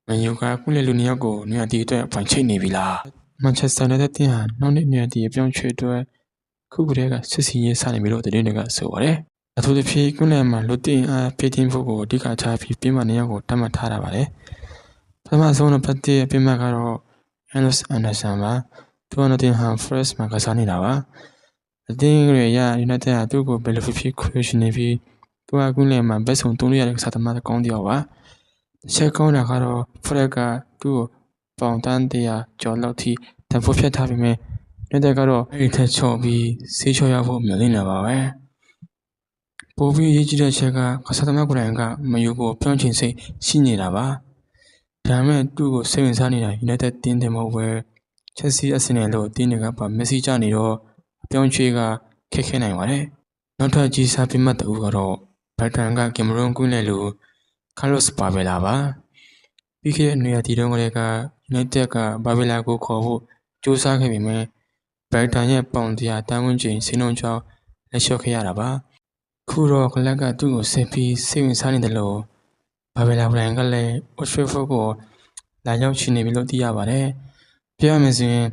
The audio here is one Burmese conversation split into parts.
မန်ယူကကုလေလူနှစ်ယောက်ကိုနွေရာသီအတွက်ပိုင်ချိတ်နေပြီလားမန်ချက်စတာယူနိုက်တက်တင်းဟာနောက်နှစ်နွေရာသီအပြောင်းရွှေ့အတွက်ခုကတည်းကစစ်စီရေးစနေပြီလို့သတင်းတွေကဆိုပါတယ်အထူးသဖြင့်ကုလမှာလူတင်အားဖေးတင်ဖို့ကိုအဓိကထားပြီးပြင်ပနှစ်ယောက်ကိုတတ်မှတ်ထားတာပါတယ်ပထမဆုံးတော့ပတ်သက်ပြင်ပကတော့ Ellis Anderson ပါသူကNottingham Forest မှာကစားနေတာပါအသင်းရဲ့ရ United ဟာသူ့ကိုဘယ်လိုဖြစ်ခွင့်ရှိနေပြီးသူကကုလမှာဘက်ဆုံး300ရတဲ့ကစားသမားကောင်းတစ်ယောက်ပါချက်ကောင်းတာကတော့ဖရက်ကသူ့ကိုပေါင်တန်း100ကျော်လောက်ထိတံပိုးဖြတ်ထားပြီးမြဲနေတဲ့ကတော့အဲ့ဒီထက်ချော့ပြီးဆေးချော့ရဖို့မျှော်လင့်နေပါပဲပိုပြီးရေးကြည့်တဲ့ချက်ကကစားသမားကိုယ်တိုင်ကမယူကိုပြောင်းချင်စိတ်ရှိနေတာပါဒါမဲ့သူ့ကိုစိတ်ဝင်စားနေတာ United တင်းတယ်မဟုတ်ပဲ Chelsea Arsenal လို့တင်းတွေကပါမက်ဆီကြနေတော့အပြောင်းချွေးကခက်ခဲနိုင်ပါတယ်နောက်ထပ်ကြီးစားပြမှတ်တူကတော့ဘက်တန်ကကင်မရွန်ကွင်းလေလူCarlos Bavela ပါပြီးခဲ့တဲ့နေရာဒီတုန်းကလေးက United က Bavela ကိုခေါ်ဖို့ကြိုးစားခဲ့ပေမဲ့ဘက်တန်ရဲ့ပေါင်တရားတန်းဝန်းကျင်စင်းလုံးချောင်းလက်လျှော့ခဲ့ရတာပါခုတော့ကလပ်ကသူ့ကိုဆက်ပြီးစိတ်ဝင်စားနေတယ်လို့Bavela ဘရိုင်ကလည်း Oxford ကိုလာရောက်ချင်နေပြီလို့သိရပါတယ်ပြောရမယ်ဆိုရင်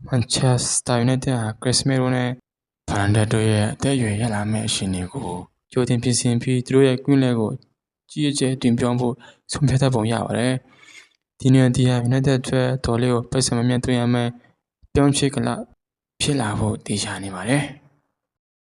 Manchester United ဟာ Casemiro နဲ့ Fernandes တို့ရဲ့အသက်အရွယ်ရလာမယ့်အရှင်တွေကိုကြိုတင်ပြင်ဆင်ပြီးသူတို့ရဲ့ကွင်းလဲကိုကြီးအကျယ်တင်ပြောင်းဖို့ဆုံးဖြတ်တတ်ပုံရပါတယ်ဒီနေ့ဒီဟာ United အတွက်တော်လေးကိုပိတ်စမမြတ်သွင်းရမယ်ပြောင်းချစ်ကလဖြစ်လာဖို့တည်ချနေပါတယ်